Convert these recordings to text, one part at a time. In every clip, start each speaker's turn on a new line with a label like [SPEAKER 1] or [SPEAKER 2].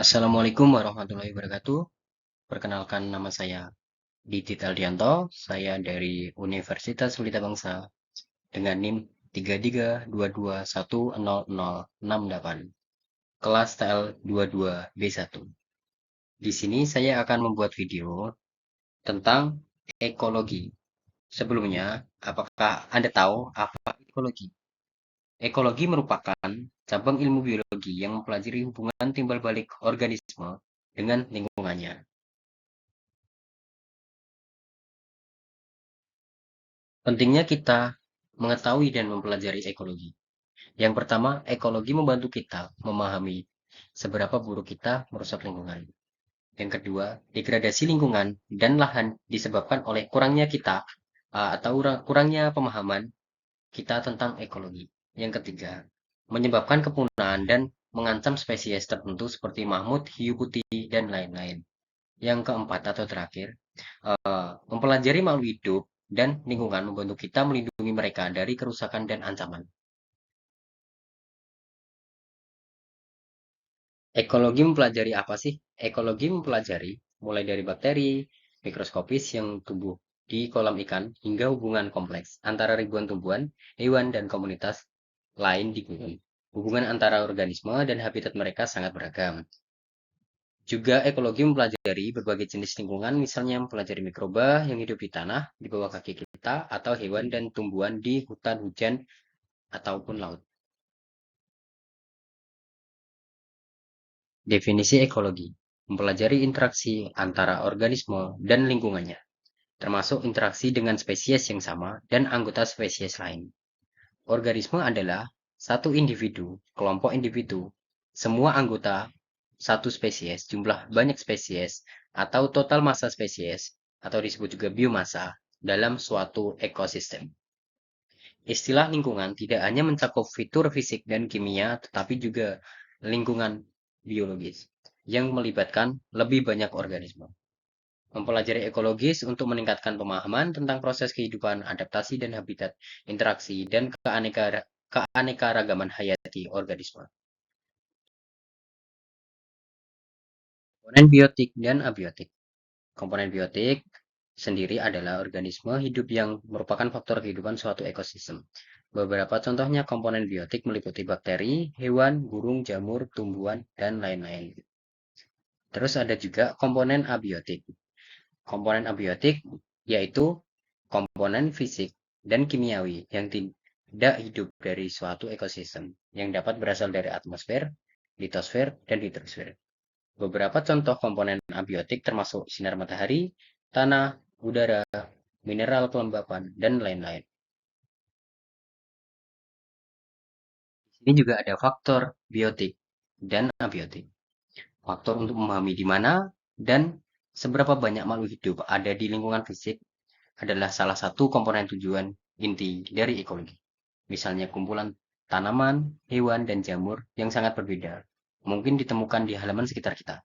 [SPEAKER 1] Assalamualaikum warahmatullahi wabarakatuh. Perkenalkan nama saya Didit Aldianto. Saya dari Universitas Pelita Bangsa dengan NIM 3322100068. Kelas TL22B1. Di sini saya akan membuat video tentang ekologi. Sebelumnya, apakah Anda tahu apa ekologi? Ekologi merupakan cabang ilmu biologi yang mempelajari hubungan timbal balik organisme dengan lingkungannya. Pentingnya kita mengetahui dan mempelajari ekologi. Yang pertama, ekologi membantu kita memahami seberapa buruk kita merusak lingkungan. Yang kedua, degradasi lingkungan dan lahan disebabkan oleh kurangnya kita atau kurangnya pemahaman kita tentang ekologi. Yang ketiga, menyebabkan kepunahan dan mengancam spesies tertentu seperti mamut, hiu putih, dan lain-lain. Yang keempat atau terakhir, mempelajari makhluk hidup dan lingkungan membantu kita melindungi mereka dari kerusakan dan ancaman. Ekologi mempelajari apa sih? Ekologi mempelajari mulai dari bakteri mikroskopis yang tumbuh di kolam ikan hingga hubungan kompleks antara ribuan tumbuhan, hewan, dan komunitas lain di bumi. Hubungan antara organisme dan habitat mereka sangat beragam. Juga ekologi mempelajari berbagai jenis lingkungan, misalnya mempelajari mikroba yang hidup di tanah di bawah kaki kita, atau hewan dan tumbuhan di hutan hujan ataupun laut. Definisi ekologi mempelajari interaksi antara organisme dan lingkungannya, termasuk interaksi dengan spesies yang sama dan anggota spesies lain. Organisme adalah satu individu, kelompok individu, semua anggota satu spesies, jumlah banyak spesies, atau total massa spesies, atau disebut juga biomasa, dalam suatu ekosistem. Istilah lingkungan tidak hanya mencakup fitur fisik dan kimia, tetapi juga lingkungan biologis yang melibatkan lebih banyak organisme. Mempelajari ekologis untuk meningkatkan pemahaman tentang proses kehidupan, adaptasi dan habitat, interaksi, dan keanekaragaman hayati organisme. Komponen biotik dan abiotik. Komponen biotik sendiri adalah organisme hidup yang merupakan faktor kehidupan suatu ekosistem. Beberapa contohnya komponen biotik meliputi bakteri, hewan, burung, jamur, tumbuhan, dan lain-lain. Terus ada juga komponen abiotik. Komponen abiotik yaitu komponen fisik dan kimiawi yang tidak hidup dari suatu ekosistem, yang dapat berasal dari atmosfer, litosfer, dan hidrosfer. Beberapa contoh komponen abiotik termasuk sinar matahari, tanah, udara, mineral kelembapan, dan lain-lain. Ini juga ada faktor biotik dan abiotik. Faktor untuk memahami di mana dan seberapa banyak makhluk hidup ada di lingkungan fisik adalah salah satu komponen tujuan inti dari ekologi. Misalnya kumpulan tanaman, hewan, dan jamur yang sangat berbeda. Mungkin ditemukan di halaman sekitar kita.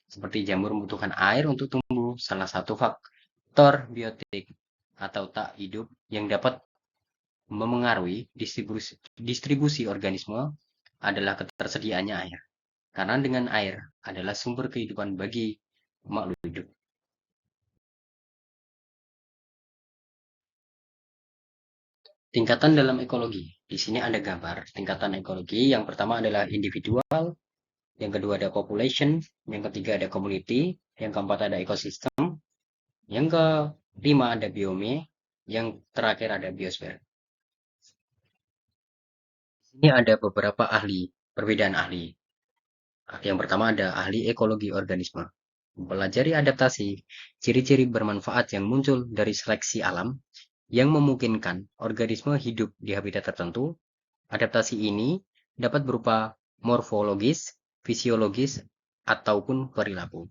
[SPEAKER 1] Seperti jamur membutuhkan air untuk tumbuh, salah satu faktor biotik atau tak hidup yang dapat memengaruhi distribusi organisme adalah ketersediaannya air. Karena dengan air adalah sumber kehidupan bagi makhluk hidup. Tingkatan dalam ekologi. Di sini ada gambar tingkatan ekologi. Yang pertama adalah individual, yang kedua ada population, yang ketiga ada community, yang keempat ada ekosistem, yang kelima ada biome, yang terakhir ada biosfer. Di sini ada beberapa ahli, perbedaan ahli. Yang pertama ada ahli ekologi organisme. Mempelajari adaptasi, ciri-ciri bermanfaat yang muncul dari seleksi alam yang memungkinkan organisme hidup di habitat tertentu. Adaptasi ini dapat berupa morfologis, fisiologis, ataupun perilaku.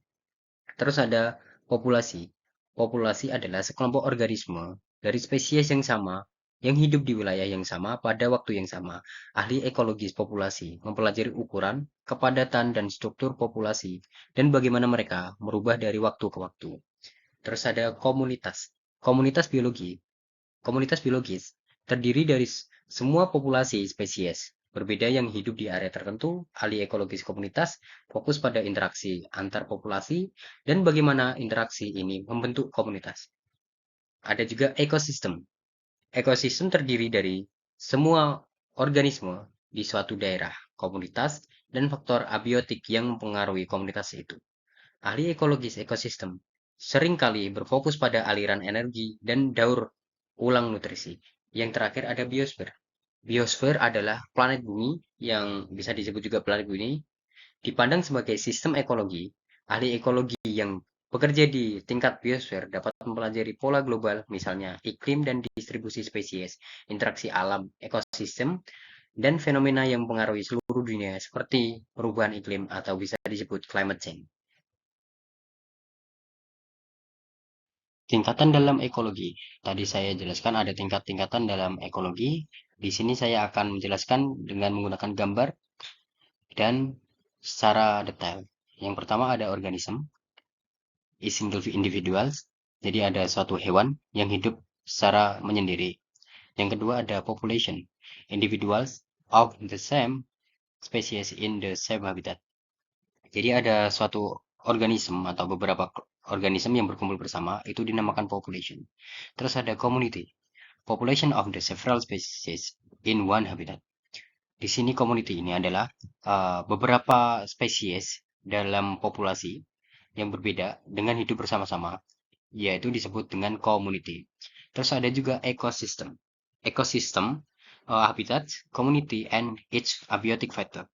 [SPEAKER 1] Terus ada populasi. Populasi adalah sekelompok organisme dari spesies yang sama yang hidup di wilayah yang sama pada waktu yang sama. Ahli ekologis populasi mempelajari ukuran, kepadatan, dan struktur populasi dan bagaimana mereka merubah dari waktu ke waktu. Terus ada komunitas. Komunitas biologi. Komunitas biologis terdiri dari semua populasi spesies berbeda yang hidup di area tertentu. Ahli ekologis komunitas fokus pada interaksi antar populasi dan bagaimana interaksi ini membentuk komunitas. Ada juga ekosistem. Ekosistem terdiri dari semua organisme di suatu daerah, komunitas, dan faktor abiotik yang mempengaruhi komunitas itu. Ahli ekologis ekosistem seringkali berfokus pada aliran energi dan daur ulang nutrisi. Yang terakhir ada biosfer. Biosfer adalah planet bumi yang bisa disebut juga planet bumi, dipandang sebagai sistem ekologi. Ahli ekologi yang bekerja di tingkat biosfer dapat mempelajari pola global, misalnya iklim dan distribusi spesies, interaksi alam, ekosistem, dan fenomena yang mempengaruhi seluruh dunia seperti perubahan iklim atau bisa disebut climate change. Tingkatan dalam ekologi. Tadi saya jelaskan ada tingkat-tingkatan dalam ekologi. Di sini saya akan menjelaskan dengan menggunakan gambar dan secara detail. Yang pertama ada organisme, is single individuals. Jadi ada suatu hewan yang hidup secara menyendiri. Yang kedua ada population, individuals of the same species in the same habitat. Jadi ada suatu organisme atau beberapa organisme yang berkumpul bersama itu dinamakan population. Terus ada community, population of the several species in one habitat. Di sini community ini adalah beberapa spesies dalam populasi yang berbeda dengan hidup bersama-sama, yaitu disebut dengan community. Terus ada juga ecosystem. Ecosystem, habitat, community, and its abiotic factor.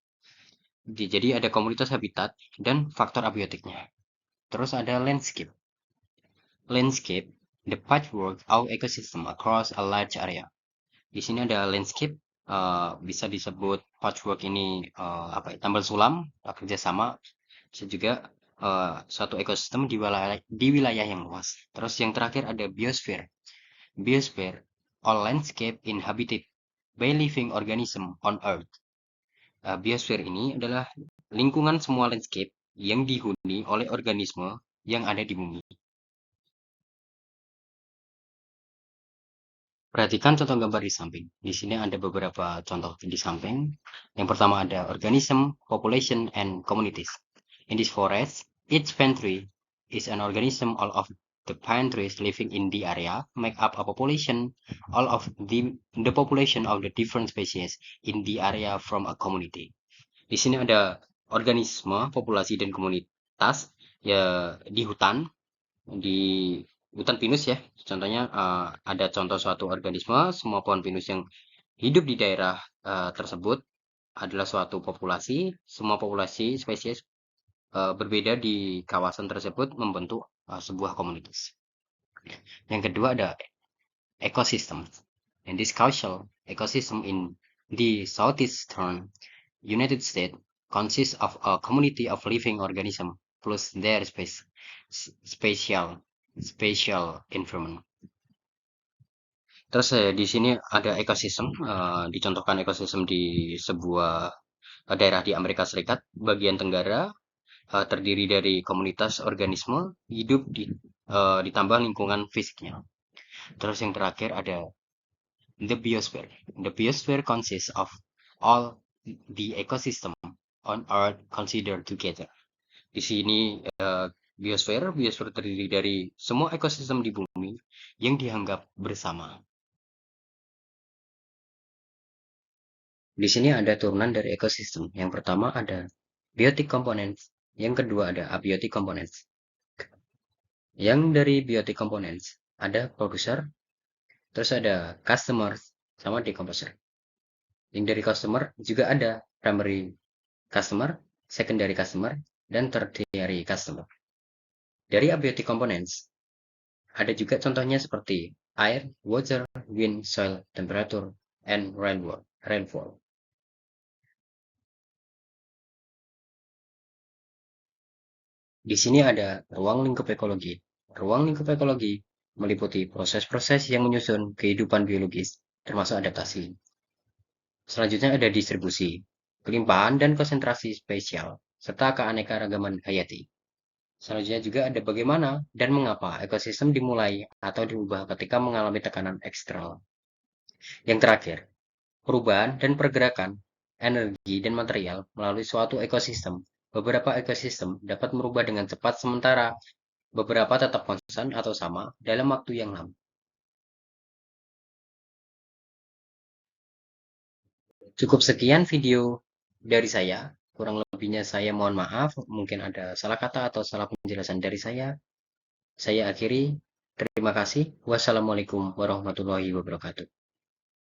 [SPEAKER 1] Jadi ada komunitas habitat dan faktor abiotiknya. Terus ada landscape. Landscape, the patchwork of ecosystem across a large area. Di sini ada landscape, bisa disebut patchwork ini apa ya, tambal sulam, kerjasama, bisa juga suatu ekosistem di wilayah yang luas. Terus yang terakhir ada biosphere. Biosphere, all landscape inhabited by living organism on Earth. Biosphere ini adalah lingkungan semua landscape yang dihuni oleh organisme yang ada di bumi. Perhatikan contoh gambar di samping. Di sini ada beberapa contoh di samping. Yang pertama ada organism, population, and communities. In this forest, each pine tree is an organism. All of the pine trees living in the area make up a population. All of the population of the different species in the area from a community. Di sini ada organisme, populasi, dan komunitas ya di hutan, di hutan pinus ya. Contohnya ada contoh suatu organisme, semua pohon pinus yang hidup di daerah tersebut adalah suatu populasi. Semua populasi spesies berbeda di kawasan tersebut membentuk sebuah komunitas. Yang kedua ada ecosystem. In this causal ecosystem in the southeastern United States consists of a community of living organisms plus their spatial environment. Terus di sini ada ekosistem, dicontohkan ekosistem di sebuah daerah di Amerika Serikat bagian tenggara, terdiri dari komunitas organisme hidup ditambah lingkungan fisiknya. Terus yang terakhir ada the biosphere. The biosphere consists of all the ecosystem on Earth considered together. Di sini biosfer terdiri dari semua ekosistem di bumi yang dianggap bersama. Di sini ada turunan dari ekosistem. Yang pertama ada biotic components, yang kedua ada abiotic components. Yang dari biotic components ada producer, terus ada customer sama decomposer. Yang dari customer juga ada primary customer, secondary customer, dan tertiary customer. Dari abiotic components ada juga contohnya seperti air, water, wind, soil, temperature, and rainfall. Di sini ada ruang lingkup ekologi. Ruang lingkup ekologi meliputi proses-proses yang menyusun kehidupan biologis, termasuk adaptasi. Selanjutnya ada distribusi, kelimpahan dan konsentrasi spesial, serta keanekaragaman hayati. Selanjutnya juga ada bagaimana dan mengapa ekosistem dimulai atau diubah ketika mengalami tekanan eksternal. Yang terakhir, perubahan dan pergerakan energi, dan material melalui suatu ekosistem. Beberapa ekosistem dapat merubah dengan cepat sementara beberapa tetap konstan atau sama dalam waktu yang lama. Cukup sekian video dari saya. Kurang lebihnya saya mohon maaf, mungkin ada salah kata atau salah penjelasan dari saya. Saya akhiri. Terima kasih. Wassalamualaikum warahmatullahi wabarakatuh.